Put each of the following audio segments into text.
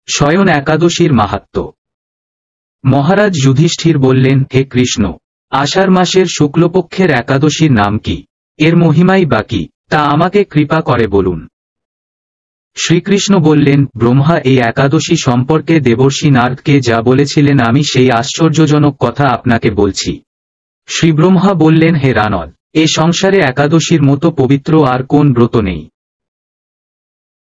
শয়ন একাদশীর মাহাত্ম্য। মহারাজ যুধিষ্ঠির বললেন, হে কৃষ্ণ, আষাঢ় মাসের শুক্লপক্ষের একাদশীর নাম কি? এর মহিমাই বা কি, তা আমাকে কৃপা করে বলুন। শ্রীকৃষ্ণ বললেন, ব্রহ্মা এই একাদশী সম্পর্কে দেবর্ষি নারদকে যা বলেছিলেন আমি সেই আশ্চর্যজনক কথা আপনাকে বলছি। শ্রীব্রহ্মা বললেন, হে রানদ, এ সংসারে একাদশীর মতো পবিত্র আর কোন ব্রত নেই।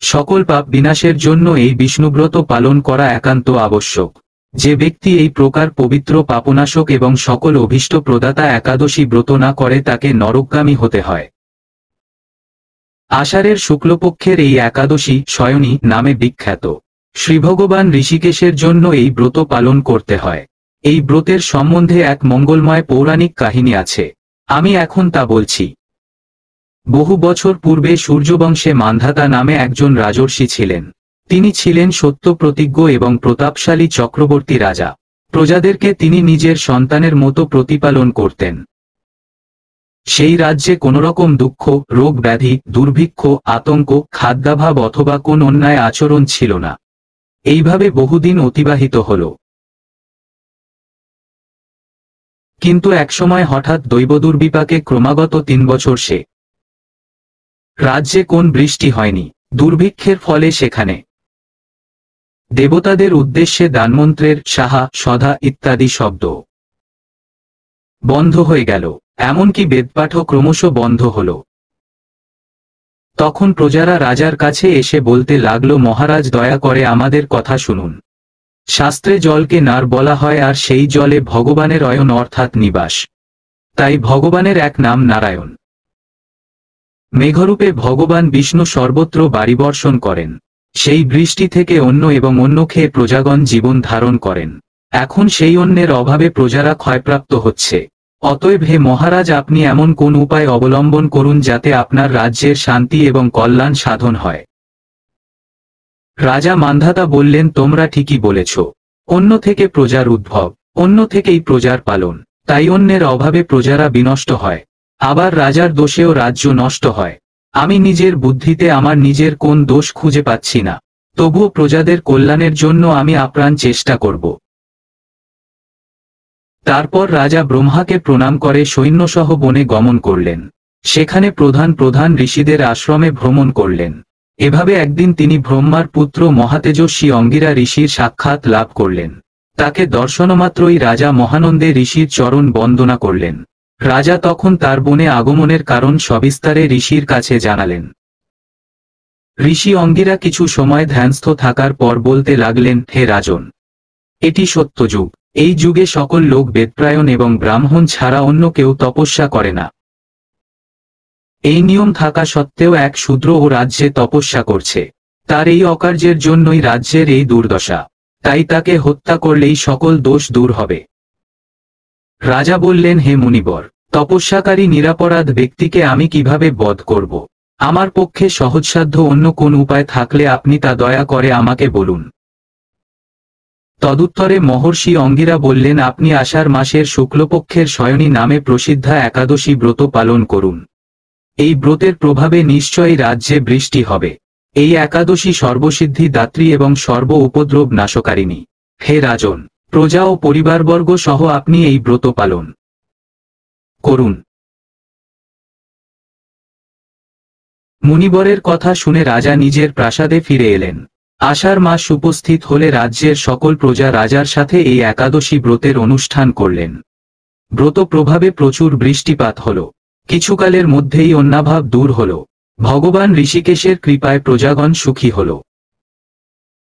সকল পাপ বিনাশের জন্য এই বিষ্ণুব্রত পালন করা একান্ত আবশ্যক। যে ব্যক্তি এই প্রকার পবিত্র পাপনাশক এবং সকল অভীষ্ট প্রদাতা একাদশী ব্রত না করে তাকে নরকগামী হতে হয়। আষাঢ়ের শুক্লপক্ষের এই একাদশী শয়নী নামে বিখ্যাত। শ্রীভগবান ঋষিকেশের জন্য এই ব্রত পালন করতে হয়। এই ব্রতের সম্বন্ধে এক মঙ্গলময় পৌরাণিক কাহিনী আছে, আমি এখন তা বলছি। বহু বছর পূর্বে সূর্যবংশে মান্ধাতা নামে একজন রাজর্ষি ছিলেন। তিনি ছিলেন সত্য প্রতিজ্ঞ এবং প্রতাপশালী চক্রবর্তী রাজা। প্রজাদেরকে তিনি নিজের সন্তানের মতো প্রতিপালন করতেন। সেই রাজ্যে কোনোরকম দুঃখ, রোগ ব্যাধি, দুর্ভিক্ষ, আতঙ্ক, খাদ্যাভাব অথবা কোন অন্যায় আচরণ ছিল না। এইভাবে বহুদিন অতিবাহিত হল। কিন্তু একসময় হঠাৎ দৈবদুর্বিপাকে ক্রমাগত 3 বছর সে রাজ্যে কোন বৃষ্টি হয়নি। দুর্ভিক্ষের ফলে সেখানে দেবতাদের উদ্দেশ্যে দানমন্ত্রের সাহা, সধা ইত্যাদি শব্দ বন্ধ হয়ে গেল, এমনকি বেদপাঠও ক্রমশ বন্ধ হল। তখন প্রজারা রাজার কাছে এসে বলতে লাগল, মহারাজ দয়া করে আমাদের কথা শুনুন। শাস্ত্রে জলকে নার বলা হয় আর সেই জলে ভগবানের অয়ন অর্থাৎ নিবাস। তাই ভগবানের এক নাম নারায়ণ। মেঘরূপে ভগবান বিষ্ণু সর্বত্র বাড়িবর্ষণ করেন। সেই বৃষ্টি থেকে অন্ন এবং অন্ন খেয়ে প্রজাগণ জীবন ধারণ করেন। এখন সেই অন্নের অভাবে প্রজারা ক্ষয়প্রাপ্ত হচ্ছে। অতএব হে মহারাজ, আপনি এমন কোন উপায় অবলম্বন করুন যাতে আপনার রাজ্যের শান্তি এবং কল্যাণ সাধন হয়। রাজা মান্ধাতা বললেন, তোমরা ঠিকই বলেছ। অন্য থেকে প্রজার উদ্ভব, অন্য থেকেই প্রজার পালন। তাই অন্যের অভাবে প্রজারা বিনষ্ট হয়, আবার রাজার দোষেও রাজ্য নষ্ট হয়। আমি নিজের বুদ্ধিতে আমার নিজের কোন দোষ খুঁজে পাচ্ছি না, তবুও প্রজাদের কল্যাণের জন্য আমি আপ্রাণ চেষ্টা করব। তারপর রাজা ব্রহ্মাকে প্রণাম করে সৈন্যসহ বনে গমন করলেন। সেখানে প্রধান প্রধান ঋষিদের আশ্রমে ভ্রমণ করলেন। এভাবে একদিন তিনি ব্রহ্মার পুত্র মহাতেজস্বী অঙ্গিরা ঋষির সাক্ষাৎ লাভ করলেন। তাকে দর্শনমাত্রই রাজা মহানন্দে ঋষির চরণ বন্দনা করলেন। রাজা তখন তার বনে আগমনের কারণ সবিস্তারে ঋষির কাছে জানালেন। ঋষি অঙ্গিরা কিছু সময় ধ্যানস্থ থাকার পর বলতে লাগলেন, হে রাজন, এটি সত্যযুগ। এই যুগে সকল লোক বেদপ্রায়ণ এবং ব্রাহ্মণ ছাড়া অন্য কেউ তপস্যা করে না। এই নিয়ম থাকা সত্ত্বেও এক শূদ্র ও রাজ্যে তপস্যা করছে। তার এই অকার্যের জন্যই রাজ্যের এই দুর্দশা। তাই তাকে হত্যা করলেই সকল দোষ দূর হবে। রাজা বললেন, হে মুনিবর, তপস্যাকারী নিরাপরাধ ব্যক্তিকে আমি কিভাবে বধ করব? আমার পক্ষে সহজসাধ্য অন্য কোন উপায় থাকলে আপনি তা দয়া করে আমাকে বলুন। তদুত্তরে মহর্ষি অঙ্গিরা বললেন, আপনি আষাঢ় মাসের শুক্লপক্ষের শয়নী নামে প্রসিদ্ধা একাদশী ব্রত পালন করুন। এই ব্রতের প্রভাবে নিশ্চয়ই রাজ্যে বৃষ্টি হবে। এই একাদশী সর্বসিদ্ধি দাত্রী এবং সর্ব উপদ্রব নাশকারিণী। হে রাজন, প্রজা ও পরিবারবর্গ সহ আপনি এই ব্রত পালন করুন। মুনিবরের কথা শুনে রাজা নিজের প্রাসাদে ফিরে এলেন। আষাঢ় মাস উপস্থিত হলে রাজ্যের সকল প্রজা রাজার সাথে এই একাদশী ব্রতের অনুষ্ঠান করলেন। ব্রত প্রভাবে প্রচুর বৃষ্টিপাত হল। কিছুকালের মধ্যেই অন্নাভাব দূর হল। ভগবান ঋষিকেশের কৃপায় প্রজাগণ সুখী হল।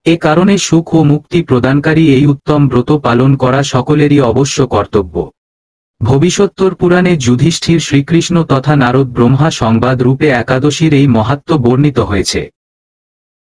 এ কারণে সুখ ও মুক্তি প্রদানকারী এই উত্তম ব্রত পালন করা সকলেরই অবশ্য কর্তব্য। ভবিষ্যত্তর পুরাণে যুধিষ্ঠির, শ্রীকৃষ্ণ তথা নারদ ব্রহ্মা সংবাদ রূপে একাদশীর এই মাহাত্ম্য বর্ণিত হয়েছে।